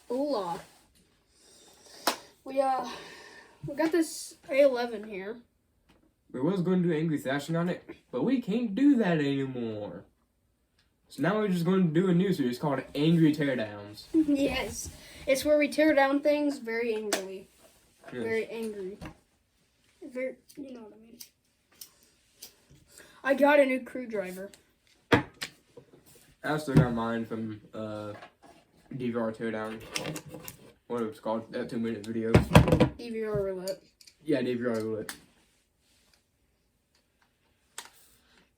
Hola. We got this A11 here. We was going to do angry thrashing on it, but we can't do that anymore. So now we're just going to do a new series called Angry Teardowns. Yes. It's where we tear down things very angrily. Yes. Very angry. You know what I mean. I got a new screwdriver. I still got mine from DVR Teardown. What it was called, that 2-minute videos. DVR roulette. Yeah, DVR roulette.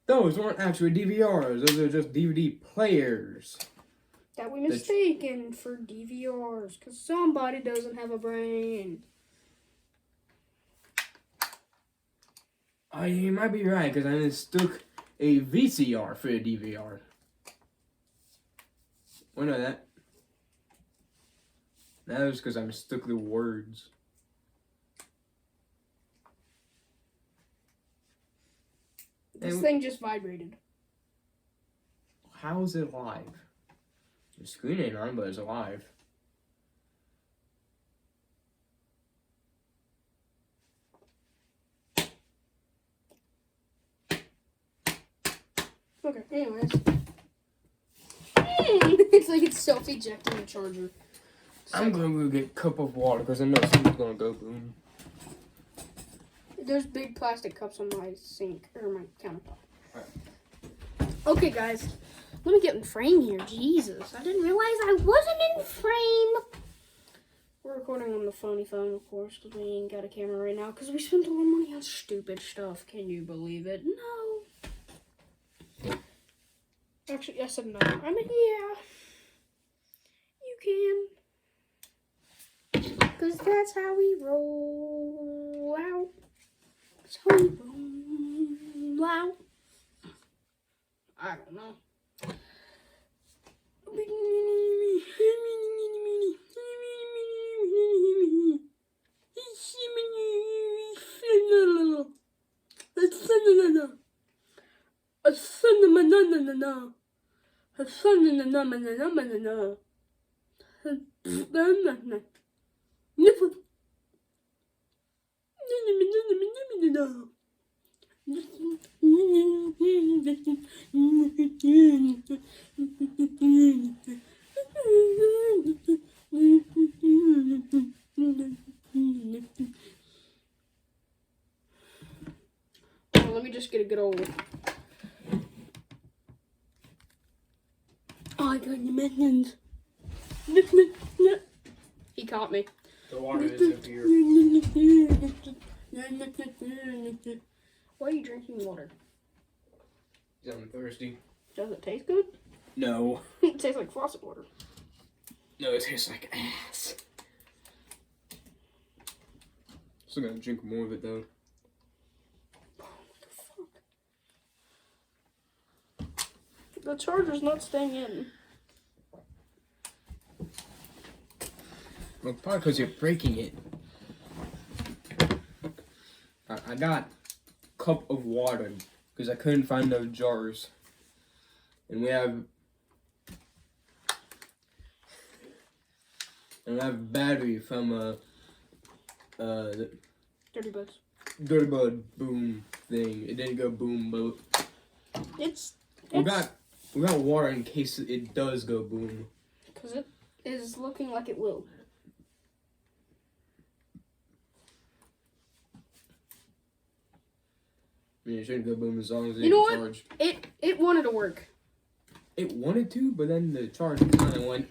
Those weren't actually DVRs, those are just DVD players. That we mistaken for DVRs, because somebody doesn't have a brain. You might be right, because I mistook a VCR for a DVR. Well, no, that was because I mistook the words. This thing just vibrated. How is it alive? The screen ain't on, but it's alive. Okay, anyways. It's like it's self-ejecting the charger. I'm gonna go get a cup of water because I know someone's gonna go boom. There's big plastic cups on my sink, or my countertop. Right. Okay, guys. Let me get in frame here. Jesus, I didn't realize I wasn't in frame. We're recording on the phony phone, of course, because we ain't got a camera right now, because we spent a lot of money on stupid stuff. Can you believe it? No. Actually, I said no. I mean, yeah. You can. Because that's how we roll out. That's how we roll out. I don't know. Let me just get a good old. Oh, I got the minions. He caught me. The water is up here. Why are you drinking water? I'm thirsty. Does it taste good? No. It tastes like faucet water. No, it tastes like ass. Still gonna drink more of it though. What the fuck? The charger's not staying in. Well, probably because you're breaking it. I got a cup of water because I couldn't find those jars. And we have battery from the Dirty Buds. Dirty Bud boom thing. It didn't go boom, but we got water in case it does go boom. Because it is looking like it will. I mean, it shouldn't go boom as long as You know it's what? charged. It wanted to work. It wanted to, but then the charge kind of went.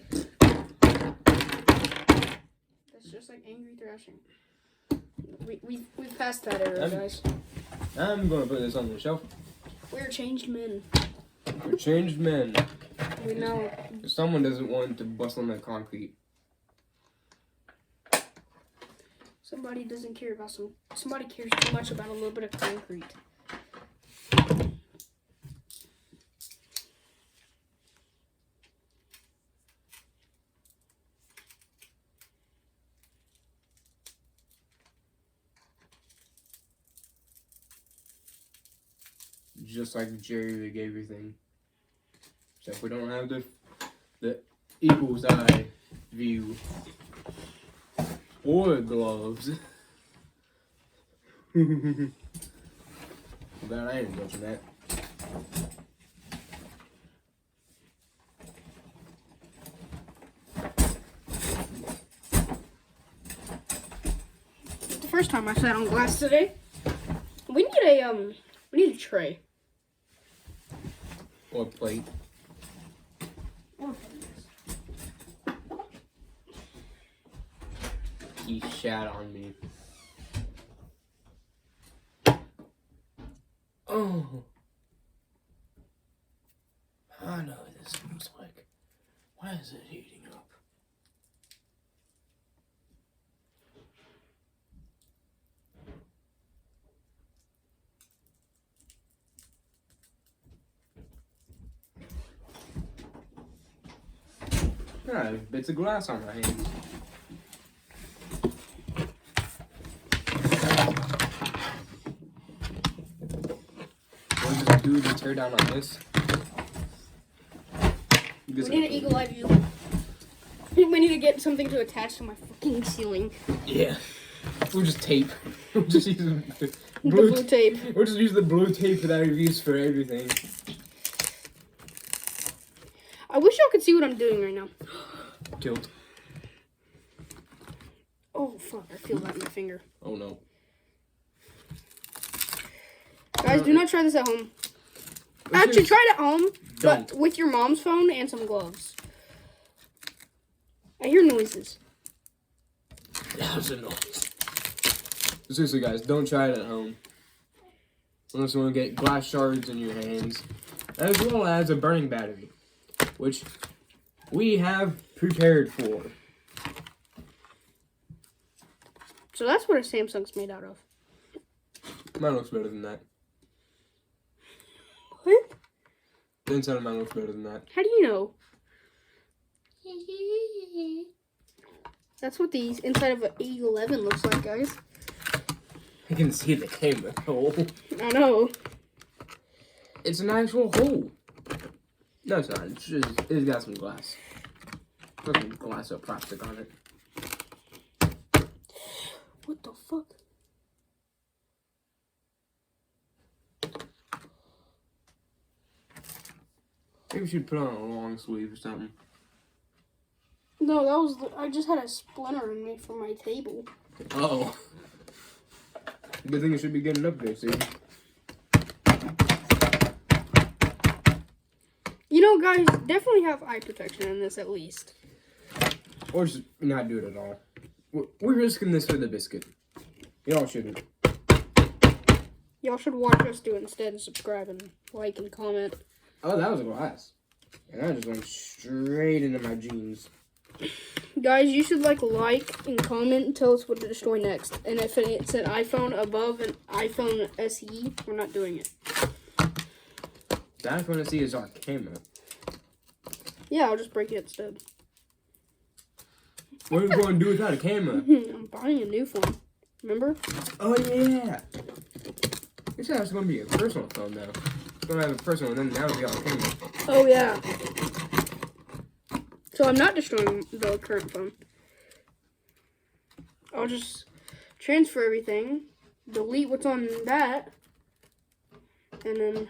That's just like angry thrashing. We've passed that era, guys. I'm gonna put this on the shelf. We're changed men. We're changed men. We know. If someone doesn't want to bust on that concrete. Somebody doesn't care about somebody cares too much about a little bit of concrete. Just like Jerry Rig everything. Except we don't have the equals eye. view. Or gloves. Glad I ain't touching that. The first time I sat on glass today. We need a tray. Or plate. He shat on me. Oh. I know what this looks like. Why is it heating up? I have bits of glass on my hands. What does this do to tear down on this? We need an eagle eye view. We need to get something to attach to my fucking ceiling. Yeah. We'll just tape. We'll just use The blue tape. We'll just use the blue tape that we use for everything. I wish y'all could see what I'm doing right now. Tilt. Oh fuck, I feel that in my finger. Oh no. Guys, do not try this at home. Actually, try it at home, but with your mom's phone and some gloves. I hear noises. That was a noise. Seriously, guys, don't try it at home. Unless you want to get glass shards in your hands. As well as a burning battery. Which we have prepared for. So that's what a Samsung's made out of. Mine looks better than that. What? The inside of mine looks better than that. How do you know? That's what the inside of an A11 looks like, guys. I can see the camera hole. I know. It's an actual hole. No, it's not. It's got some glass. Got some glass or plastic on it. What the fuck? Maybe we should put on a long sleeve or something. No, that was I just had a splinter in me from my table. Uh-oh. Good thing it should be getting up there soon. You know, guys, definitely have eye protection in this at least. Or just not do it at all. We're risking this for the biscuit. Y'all shouldn't. Y'all should watch us do it instead and subscribe and like and comment. Oh, that was a glass. And that just went straight into my jeans. Guys, you should like and comment and tell us what to destroy next. And if it's an iPhone above an iPhone SE, we're not doing it. The iPhone SE is our camera. Yeah, I'll just break it instead. What are we going to do without a camera? I'm buying a new phone. Remember? Oh, yeah. This is going to be a personal phone, though. It's going to have a personal, and then now it'll be on camera. Oh, yeah. So I'm not destroying the current phone. I'll just transfer everything, delete what's on that, and then,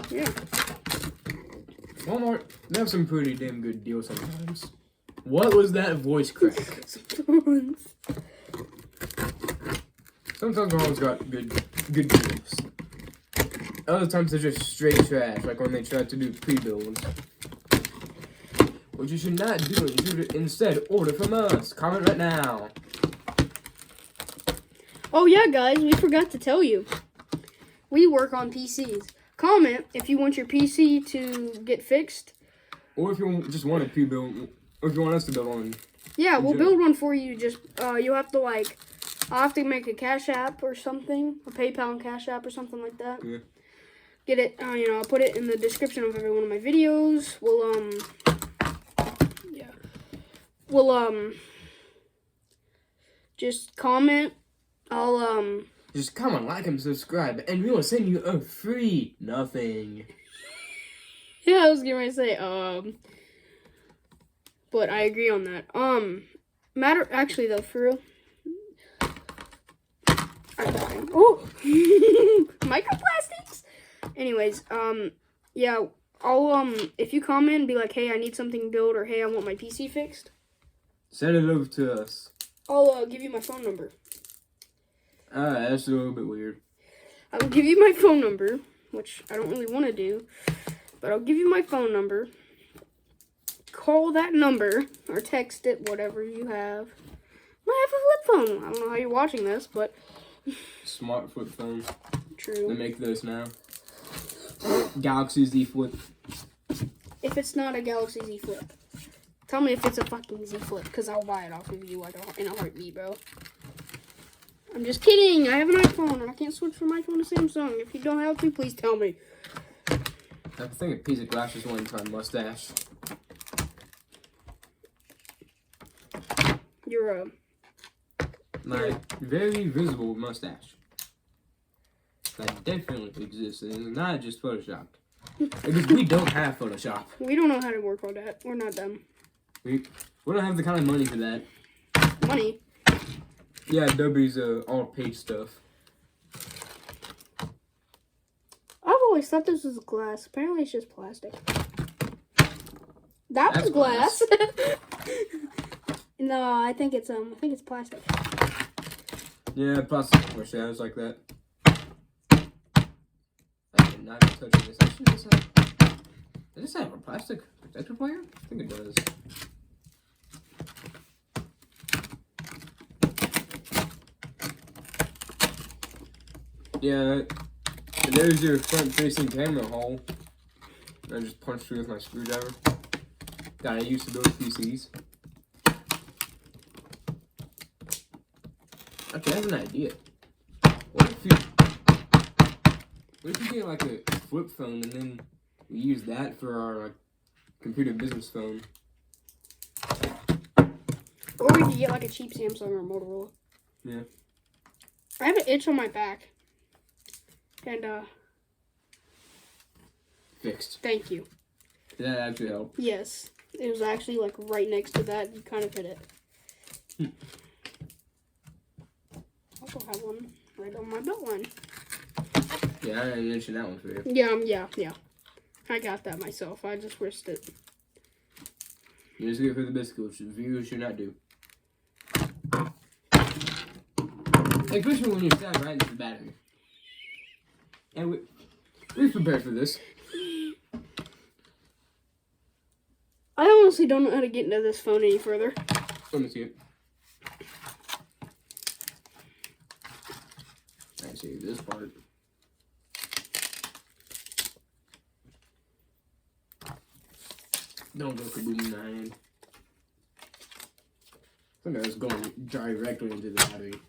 yeah. Walmart, they have some pretty damn good deals sometimes. What was that voice crack? Sometimes Walmart's got good deals. Other times they're just straight trash, like when they try to do pre-builds. What you should not do is you should instead order from us. Comment right now. Oh yeah, guys, we forgot to tell you. We work on PCs. Comment if you want your PC to get fixed. Or if you just want a pre-build, or if you want us to build one. Yeah, we'll build one for you. Just, you have to I'll have to make a Cash App or something. A PayPal and Cash App or something like that. Yeah. Get it, I'll put it in the description of every one of my videos. We'll just comment. Just comment, like, and subscribe, and we will send you a free nothing. Yeah, I was gonna say, but I agree on that. Actually though, for real. Oh, microplastics. Anyways, yeah, I'll if you comment and be like, hey, I need something built, or hey, I want my PC fixed, send it over to us. I'll give you my phone number. Alright, that's a little bit weird. I will give you my phone number, which I don't really want to do, but I'll give you my phone number. Call that number or text it, whatever you have. I have a flip phone. I don't know how you're watching this, but Smart flip phone. true. They make those now. Galaxy Z Flip. If it's not a Galaxy Z Flip, tell me if it's a fucking Z Flip, because I'll buy it off of you like in a heartbeat, bro. I'm just kidding. I have an iPhone, and I can't switch from iPhone to Samsung. If you don't help me, please tell me. I think a piece of glass just went into my mustache. You're My very visible mustache. That definitely exists, and it's not just photoshopped. Because we don't have Photoshop. We don't know how to work on that. We're not dumb. We don't have the kind of money for that. Money? Yeah, Adobe's all paid stuff. I've always thought this was glass. Apparently it's just plastic. That's was glass. No, I think it's plastic. Yeah, plastic for shadows like that. I did not touch this. Does this have a plastic protector player? I think it does. Yeah, there's your front-facing camera hole. I just punched through with my screwdriver that I used to build PCs. Okay, I have an idea. What if you get like a flip phone and then we use that for our computer business phone? Or we could get like a cheap Samsung or Motorola. Yeah. I have an itch on my back. And Fixed. thank you. Did that actually help? Yes. It was actually like right next to that. You kind of hit it. I also have one right on my belt line. Yeah, I didn't mention that one for you. Yeah. I got that myself. I just risked it. You just get it for the biscuit, which viewers should not do. Especially when you're stabbed right into the battery. And we've prepared for this. I honestly don't know how to get into this phone any further. Let me see it. I see this part. Don't go kaboom in my hand. I think I was going directly into the battery.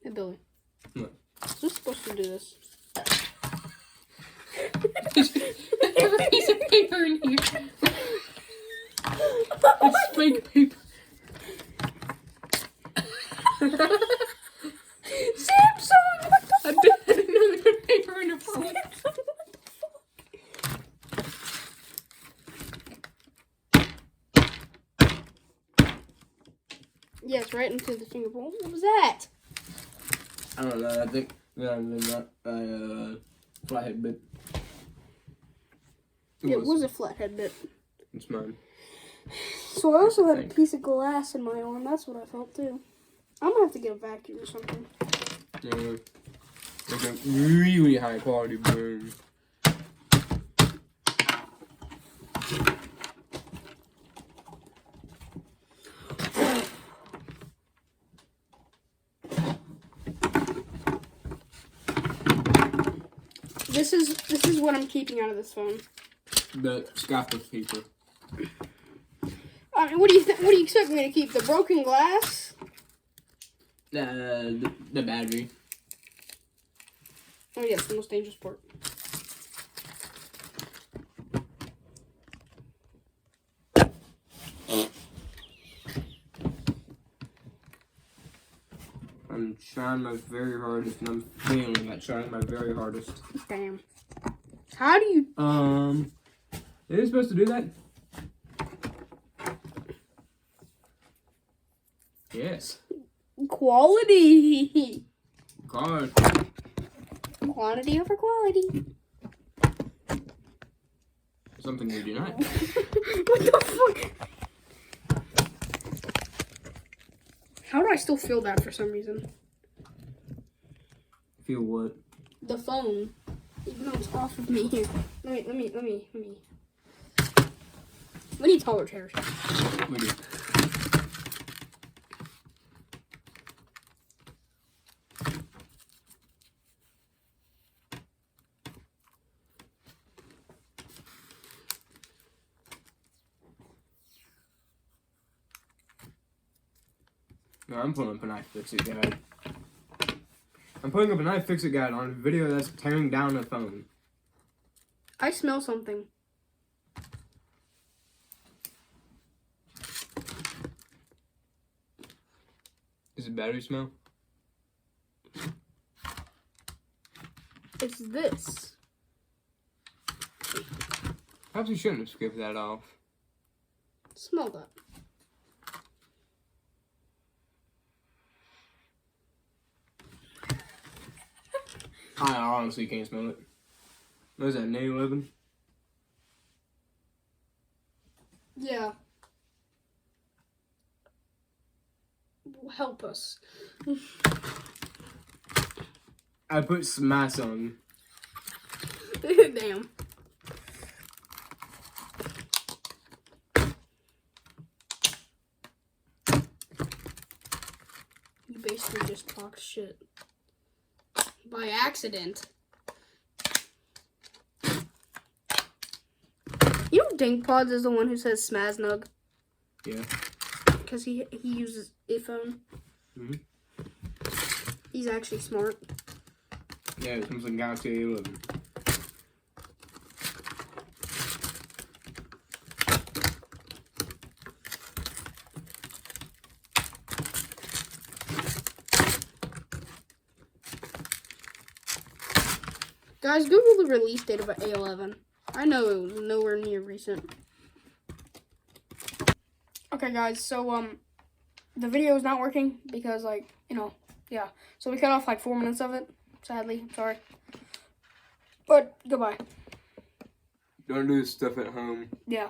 Hey, Billy. What? Is this supposed to do this? I have a piece of paper in here. It's fake paper. Samsung! What the fuck? I didn't know they put paper in your phone. Samsung, what the fuck? Yes, right into the finger bowl. What was that? I don't know. I think that flathead bit. It was a flathead bit. It's mine. So I also had a piece of glass in my arm. That's what I felt too. I'm gonna have to get a vacuum or something. Yeah. Like a really high quality burn. This is what I'm keeping out of this phone. The scaffold paper. What do you expect me to keep? The broken glass? The battery. Oh yes, the most dangerous part. I'm trying my very hardest, and I'm failing at trying my very hardest. Damn. How do you? Is it supposed to do that? Yes. Quality. God. Quantity over quality. Something we do not. What the fuck? How do I still feel that for some reason? Feel what? The phone. Even though it's off of me here. Let me. We need taller chairs. We do. No, I'm pulling up an iFixit guide. I'm putting up an iFixit guide on a video that's tearing down a phone. I smell something. Is it battery smell? It's this. Perhaps we shouldn't have skipped that off. Smell that. I honestly can't smell it. What is that, an A11? Yeah. Help us. I put smash on. Damn. You basically just talked shit. By accident. You know Dinkpods is the one who says Smaznug? Yeah. Because he uses iPhone. Mm-hmm. He's actually smart. Yeah, it comes in Galaxy A11. Guys, Google the release date of A11. I know it was nowhere near recent. Okay, guys, so, the video is not working because, like, you know, yeah. So we cut off, like, 4 minutes of it, sadly. I'm sorry. But, goodbye. Don't do this stuff at home. Yeah.